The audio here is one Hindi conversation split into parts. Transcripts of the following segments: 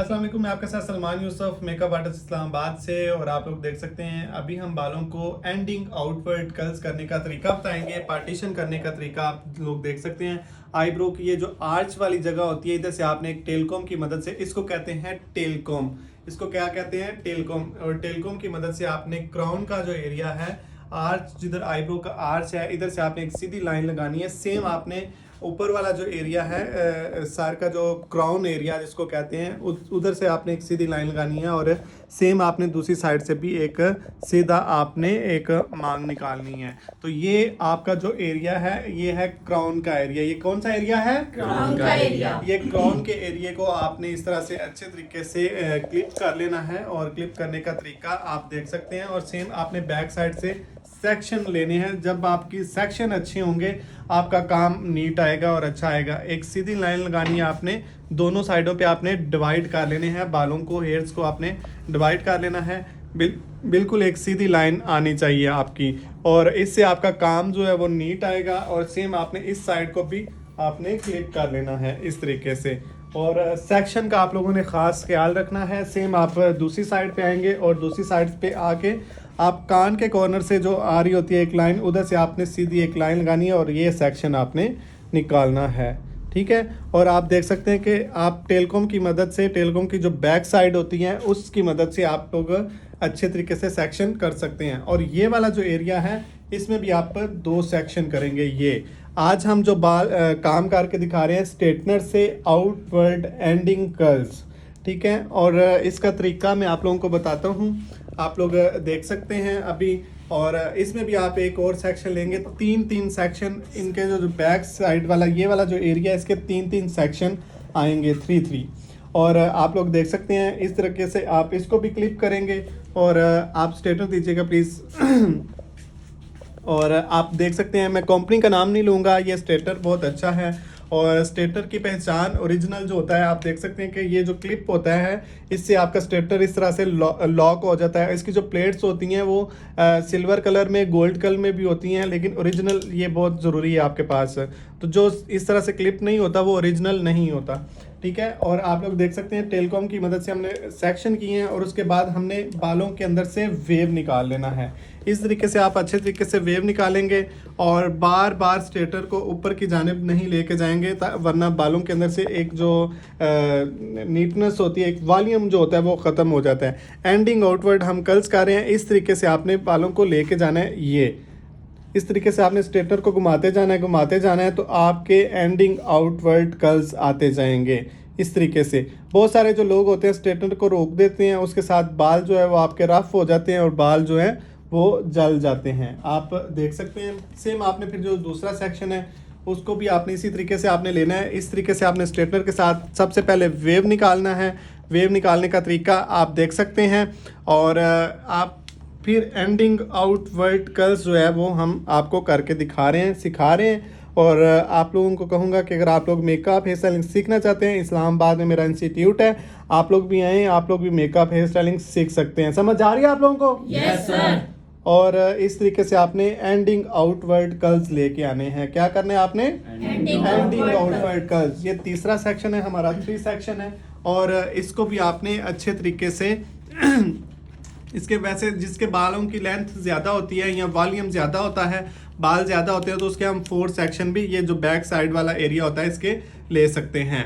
अस्सलाम वालेकुम, मैं आपके साथ सलमान यूसुफ मेकअप आर्टिस्ट इस्लामाबाद से। और आप लोग देख सकते हैं अभी हम बालों को एंडिंग आउटवर्ड कर्ल्स करने का तरीका बताएंगे। पार्टीशन करने का तरीका आप लोग देख सकते हैं। आईब्रो की ये जो आर्च वाली जगह होती है, इधर से आपने एक टेलकॉम की मदद से, इसको कहते हैं टेलकॉम, इसको क्या कहते हैं टेलकॉम, और टेलकॉम की मदद से आपने क्राउन का जो एरिया है, आर्च जिधर आईब्रो का आर्च है, इधर से आपने एक सीधी लाइन लगानी है। सेम आपने ऊपर वाला जो एरिया है सर का जो क्राउन एरिया जिसको कहते हैं, उधर से आपने एक सीधी लाइन लगानी है। और सेम आपने दूसरी साइड से भी एक सीधा आपने एक मांग निकालनी है। तो ये आपका जो एरिया है ये है क्राउन का एरिया। ये कौन सा एरिया है? क्राउन का एरिया। ये क्राउन के एरिया को आपने इस तरह से अच्छे तरीके से क्लिप कर लेना है। और क्लिप करने का तरीका आप देख सकते हैं। और सेम आपने बैक साइड से सेक्शन लेने हैं। जब आपकी सेक्शन अच्छे होंगे आपका काम नीट आएगा और अच्छा आएगा। एक सीधी लाइन लगानी है आपने, दोनों साइडों पे आपने डिवाइड कर लेने हैं बालों को, हेयर्स को आपने डिवाइड कर लेना है। बिल्कुल एक सीधी लाइन आनी चाहिए आपकी, और इससे आपका काम जो है वो नीट आएगा। और सेम आपने इस साइड को भी आपने क्लिप कर लेना है इस तरीके से। और सेक्शन का आप लोगों ने ख़ास ख्याल रखना है। सेम आप दूसरी साइड पे आएंगे और दूसरी साइड पे आके आप कान के कॉर्नर से जो आ रही होती है एक लाइन, उधर से आपने सीधी एक लाइन लगानी है और ये सेक्शन आपने निकालना है, ठीक है। और आप देख सकते हैं कि आप टेलकॉम की मदद से, टेलकॉम की जो बैक साइड होती है उसकी मदद से आप लोग अच्छे तरीके से सेक्शन कर सकते हैं। और ये वाला जो एरिया है इसमें भी आप 2 सेक्शन करेंगे। ये आज हम जो काम करके दिखा रहे हैं स्ट्रेटनर से आउटवर्ड एंडिंग कर्ल्स, ठीक है। और इसका तरीका मैं आप लोगों को बताता हूँ, आप लोग देख सकते हैं अभी। और इसमें भी आप एक और सेक्शन लेंगे, 3 सेक्शन इनके जो बैक साइड वाला ये वाला जो एरिया है इसके 3 सेक्शन आएंगे, 3 और आप लोग देख सकते हैं इस तरीके से आप इसको भी क्लिप करेंगे। और आप स्ट्रेटनर दीजिएगा प्लीज़। और आप देख सकते हैं, मैं कंपनी का नाम नहीं लूँगा, ये स्ट्रेटनर बहुत अच्छा है। और स्ट्रेटनर की पहचान ओरिजिनल जो होता है, आप देख सकते हैं कि ये जो क्लिप होता है इससे आपका स्ट्रेटनर इस तरह से लॉक हो जाता है। इसकी जो प्लेट्स होती हैं वो सिल्वर कलर में, गोल्ड कलर में भी होती हैं, लेकिन ओरिजिनल ये बहुत ज़रूरी है आपके पास। तो जो इस तरह से क्लिप नहीं होता वो ओरिजिनल नहीं होता, ठीक है। और आप लोग देख सकते हैं टेलकॉम की मदद से हमने सेक्शन किए हैं और उसके बाद हमने बालों के अंदर से वेव निकाल लेना है। इस तरीके से आप अच्छे तरीके से वेव निकालेंगे और बार बार स्ट्रेटर को ऊपर की जानिब नहीं लेके जाएंगे, वरना बालों के अंदर से एक जो नीटनेस होती है, एक वॉल्यूम जो होता है वो ख़त्म हो जाता है। एंडिंग आउटवर्ड हम कर्ल्स कर रहे हैं, इस तरीके से आपने बालों को लेके जाना है। ये इस तरीके से आपने स्ट्रेटनर को घुमाते जाना है, घुमाते जाना है, तो आपके एंडिंग आउटवर्ड कर्ल्स आते जाएंगे इस तरीके से। बहुत सारे जो लोग होते हैं स्ट्रेटनर को रोक देते हैं, उसके साथ बाल जो है वो आपके रफ हो जाते हैं और बाल जो है वो जल जाते हैं, आप देख सकते हैं। सेम आपने फिर जो दूसरा सेक्शन है उसको भी आपने इसी तरीके से आपने लेना है। इस तरीके से आपने स्ट्रेटनर के साथ सबसे पहले वेव निकालना है। वेव निकालने का तरीका आप देख सकते हैं। और आप फिर एंडिंग आउटवर्ड कर्ल्स जो है वो हम आपको करके दिखा रहे हैं, सिखा रहे हैं। और आप लोगों को कहूँगा कि अगर आप लोग मेकअप हेयर स्टाइलिंग सीखना चाहते हैं, इस्लामाबाद में मेरा इंस्टीट्यूट है, आप लोग भी आएँ, आप लोग भी मेकअप हेयर स्टाइलिंग सीख सकते हैं। समझ आ रही है आप लोगों को? Yes sir. और इस तरीके से आपने एंडिंग आउटवर्ड कर्ल्स लेके आने हैं। क्या करने हैं आपने? Ending outward curls. ये तीसरा सेक्शन है हमारा, 3 सेक्शन है। और इसको भी आपने अच्छे तरीके से इसके वैसे जिसके बालों की लेंथ ज़्यादा होती है या वॉल्यूम ज़्यादा होता है, बाल ज़्यादा होते हैं, तो उसके हम 4 सेक्शन भी ये जो बैक साइड वाला एरिया होता है इसके ले सकते हैं।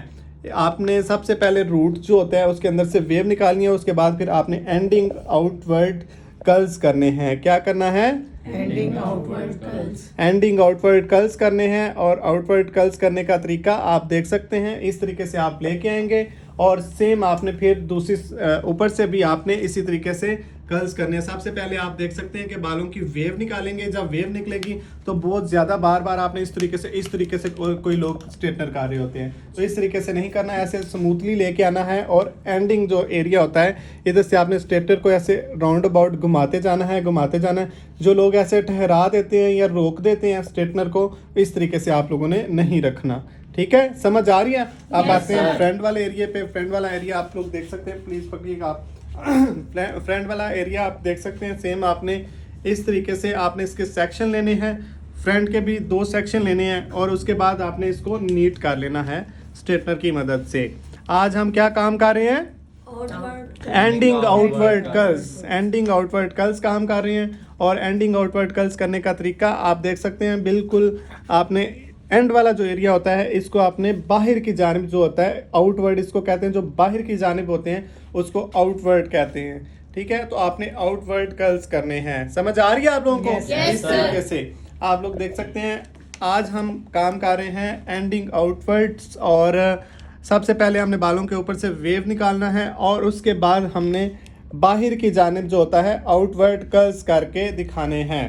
आपने सबसे पहले रूट जो होता है उसके अंदर से वेव निकालनी है, उसके बाद फिर आपने एंडिंग आउटवर्ड कर्ल्स करने हैं। क्या करना है? Ending outward curls. Ending outward curls करने हैं। और आउटवर्ड कर्ल्स करने का तरीका आप देख सकते हैं, इस तरीके से आप लेके आएंगे। और सेम आपने फिर दूसरी ऊपर से भी आपने इसी तरीके से कर्ल्स करने हैं। सबसे पहले आप देख सकते हैं कि बालों की वेव निकालेंगे। जब वेव निकलेगी तो बहुत ज़्यादा बार बार आपने इस तरीके से कोई लोग स्ट्रेटनर कर रहे होते हैं, तो इस तरीके से नहीं करना है, ऐसे स्मूथली लेके आना है। और एंडिंग जो एरिया होता है इधर से आपने स्ट्रेटनर को ऐसे राउंड अबाउट घुमाते जाना है, घुमाते जाना है। जो लोग ऐसे ठहरा देते हैं या रोक देते हैं स्ट्रेटनर को, इस तरीके से आप लोगों ने नहीं रखना, ठीक है। समझ आ रही है? आप आते हैं फ्रंट वाले एरिया पे। फ्रंट वाला एरिया आप लोग देख सकते हैं, प्लीज़ पकड़िएगा आप। फ्रंट वाला एरिया आप देख सकते हैं। सेम आपने इस तरीके से आपने इसके सेक्शन लेने हैं, फ्रंट के भी 2 सेक्शन लेने हैं। और उसके बाद आपने इसको नीट कर लेना है स्ट्रेटनर की मदद से। आज हम क्या काम कर रहे हैं? outward ending outward curls, ending outward curls का हम कर रहे हैं। और एंडिंग आउटवर्ड कर्ल्स करने का तरीका आप देख सकते हैं, बिल्कुल आपने एंड वाला जो एरिया होता है इसको आपने बाहर की जानिब जो होता है आउटवर्ड इसको कहते हैं, जो बाहर की जानिब होते हैं उसको आउटवर्ड कहते हैं। ठीक है, तो आपने आउटवर्ड कर्ल्स करने हैं। समझ आ रही है आप लोगों को? Yes, इस sir. तरीके से आप लोग देख सकते हैं। आज हम काम कर रहे हैं एंडिंग आउटवर्ड्स, और सबसे पहले हमने बालों के ऊपर से वेव निकालना है और उसके बाद हमने बाहर की जानिब जो होता है आउटवर्ड कर्ल्स करके दिखाने हैं।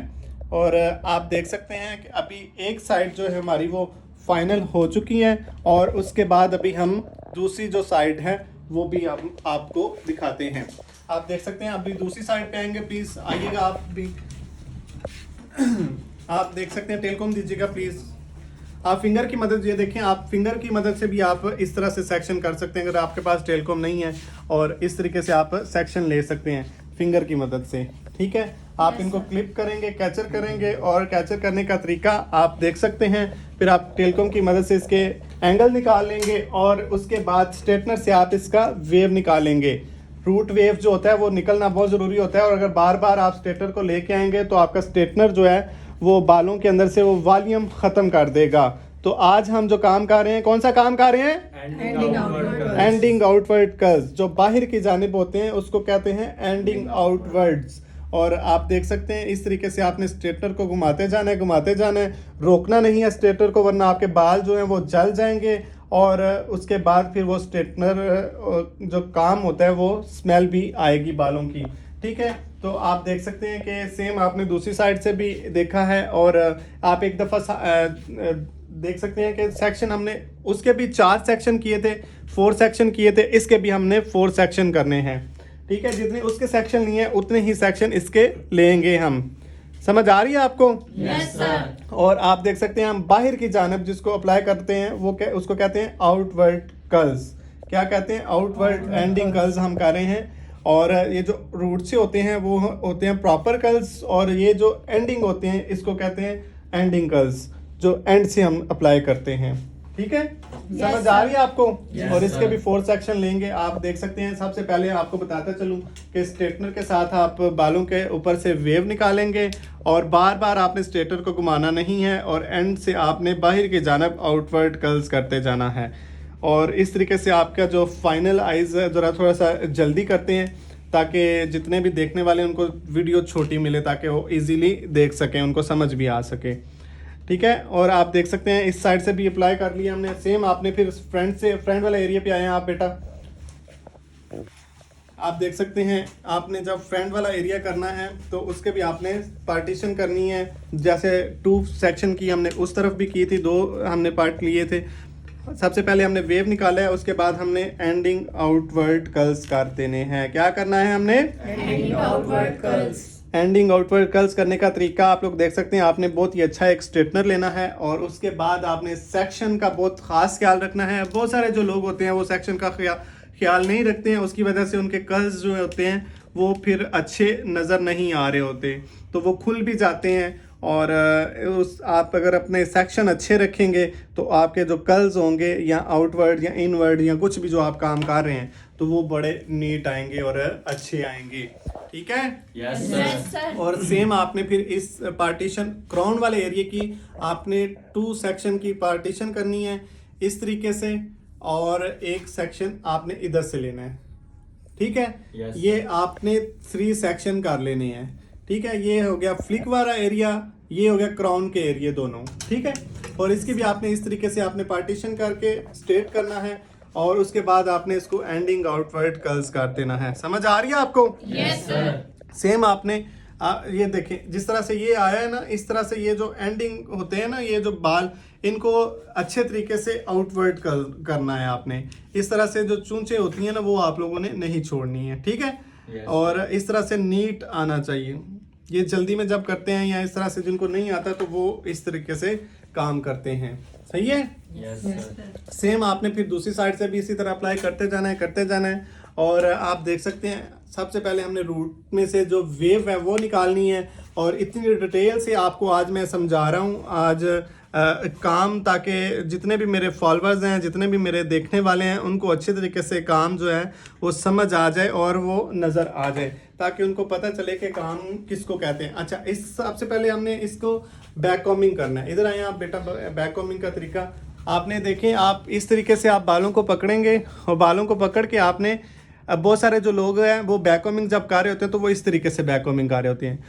और आप देख सकते हैं कि अभी एक साइड जो है हमारी वो फाइनल हो चुकी है, और उसके बाद अभी हम दूसरी जो साइड है वो भी हम आपको दिखाते हैं। आप देख सकते हैं, अभी दूसरी साइड पे आएंगे, प्लीज़ आइएगा आप भी। आप देख सकते हैं, टेलकॉम दीजिएगा प्लीज़। आप फिंगर की मदद, ये देखें, आप फिंगर की मदद से भी आप इस तरह से सेक्शन कर सकते हैं अगर आपके पास टेलकॉम नहीं है, और इस तरीके से आप सेक्शन ले सकते हैं फिंगर की मदद से। ठीक है, आप इनको क्लिप करेंगे, कैचर करेंगे, और कैचर करने का तरीका आप देख सकते हैं। फिर आप टेलकॉम की मदद से इसके एंगल निकाल लेंगे, और उसके बाद स्ट्रेटनर से आप इसका वेव निकालेंगे। रूट वेव जो होता है वो निकलना बहुत ज़रूरी होता है, और अगर बार बार आप स्ट्रेटनर को लेके आएंगे तो आपका स्ट्रेटनर जो है वो बालों के अंदर से वो वॉल्यूम ख़त्म कर देगा। तो आज हम जो काम कर रहे हैं, कौन सा काम कर रहे हैं? Ending outward ending outward curls. जो बाहर की जानिब होते हैं उसको कहते हैं एंडिंग आउटवर्ड्स। और आप देख सकते हैं इस तरीके से आपने स्ट्रेटनर को घुमाते जाना है, घुमाते जाना है, रोकना नहीं है स्ट्रेटनर को, वरना आपके बाल जो हैं वो जल जाएंगे, और उसके बाद फिर वो स्ट्रेटनर जो काम होता है वो स्मेल भी आएगी बालों की। ठीक है, तो आप देख सकते हैं कि सेम आपने दूसरी साइड से भी देखा है, और आप एक दफ़ा देख सकते हैं कि सेक्शन हमने उसके भी 4 सेक्शन किए थे, 4 सेक्शन किए थे, इसके भी हमने 4 सेक्शन करने हैं। ठीक है, जितने उसके सेक्शन लिए हैं उतने ही सेक्शन इसके लेंगे हम। समझ आ रही है आपको? Yes, sir. और आप देख सकते हैं हम बाहर की जानिब जिसको अप्लाई करते हैं वो उसको कहते हैं आउटवर्ड कर्ल्स। क्या कहते हैं? आउटवर्ड एंडिंग कर्ल्स हम कर रहे हैं। और ये जो रूट से होते हैं वो होते हैं प्रॉपर कर्ल्स, और ये जो एंडिंग होते हैं इसको कहते हैं एंडिंग कर्ल्स, जो एंड से हम अप्लाई करते हैं। ठीक है, समझ आ रही है आपको? Yes, और इसके sir. भी 4 सेक्शन लेंगे। आप देख सकते हैं, सबसे पहले आपको बताता चलूं कि स्ट्रेटनर के साथ आप बालों के ऊपर से वेव निकालेंगे, और बार बार आपने स्ट्रेटनर को घुमाना नहीं है, और एंड से आपने बाहर की जानिब आउटवर्ड कर्ल्स करते जाना है। और इस तरीके से आपका जो फाइनल आइज़ ज़रा थोड़ा सा जल्दी करते हैं, ताकि जितने भी देखने वाले हैं उनको वीडियो छोटी मिले, ताकि वो इजीली देख सकें, उनको समझ भी आ सके। ठीक है, और आप देख सकते हैं इस साइड से भी अप्लाई कर लिया हमने। सेम आपने फिर फ्रंट वाला एरिया पे आए हैं आप बेटा। आप देख सकते हैं, आपने जब फ्रंट वाला एरिया करना है तो उसके भी आपने पार्टीशन करनी है। जैसे 2 सेक्शन की हमने उस तरफ भी की थी, 2 हमने पार्ट लिए थे। सबसे पहले हमने वेव निकाला है, उसके बाद हमने एंडिंग आउटवर्ड कर्ल्स कर देने हैं। क्या करना है हमने? Ending outward curls. Ending outward curls करने का तरीका आप लोग देख सकते हैं। आपने बहुत ही अच्छा एक स्ट्रेटनर लेना है, और उसके बाद आपने सेक्शन का बहुत ख़ास ख्याल रखना है। बहुत सारे जो लोग होते हैं वो सेक्शन का ख्याल नहीं रखते हैं, उसकी वजह से उनके कर्ल्स जो होते हैं वो फिर अच्छे नज़र नहीं आ रहे होते, तो वो खुल भी जाते हैं। और आप अगर अपने सेक्शन अच्छे रखेंगे तो आपके जो कर्ल्स होंगे या आउटवर्ड या इनवर्ड या कुछ भी जो आप काम कर रहे हैं तो वो बड़े नीट आएंगे और अच्छे आएंगे। ठीक है? Yes, sir. और सेम आपने फिर इस पार्टीशन क्राउन वाले एरिया की आपने 2 सेक्शन की पार्टीशन करनी है इस तरीके से, और एक सेक्शन आपने इधर से लेना है। ठीक है? Yes. ये आपने 3 सेक्शन कर लेने हैं। ठीक है, ये हो गया फ्लिक वाला एरिया, ये हो गया क्राउन के एरिया दोनों। ठीक है, और इसकी भी आपने इस तरीके से आपने पार्टीशन करके स्ट्रेट करना है, और उसके बाद आपने इसको एंडिंग आउटवर्ड कर्ल्स कर देना है। समझ आ रही है आपको? Yes, sir. सेम आपने ये देखें, जिस तरह से ये आया है ना, इस तरह से ये जो एंडिंग होते हैं ना, ये जो बाल, इनको अच्छे तरीके से आउटवर्ड करना है आपने। इस तरह से जो चूंचे होती हैं ना वो आप लोगों ने नहीं छोड़नी है। ठीक है? Yes. और इस तरह से नीट आना चाहिए। ये जल्दी में जब करते हैं या इस तरह से जिनको नहीं आता तो वो इस तरीके से काम करते हैं। सही है? Yes, sir. सेम आपने फिर दूसरी साइड से भी इसी तरह अप्लाई करते जाना है, करते जाना है। और आप देख सकते हैं, सबसे पहले हमने रूट में से जो वेव है वो निकालनी है, और इतनी डिटेल से आपको आज मैं समझा रहा हूँ। आज काम, ताकि जितने भी मेरे फॉलोअर्स हैं, जितने भी मेरे देखने वाले हैं, उनको अच्छे तरीके से काम जो है वो समझ आ जाए और वो नज़र आ जाए, ताकि उनको पता चले कि काम किसको कहते हैं। अच्छा, इस सबसे पहले हमने इसको बैक कॉम्बिंग करना है। इधर आए आप बेटा, बैक कॉम्बिंग का तरीका आपने देखें, आप इस तरीके से आप बालों को पकड़ेंगे और बालों को पकड़ के आपने, अब बहुत सारे जो लोग हैं वो बैक कॉम्बिंग जब कर रहे होते हैं तो वो इस तरीके से बैक कॉम्बिंग कर रहे होते हैं।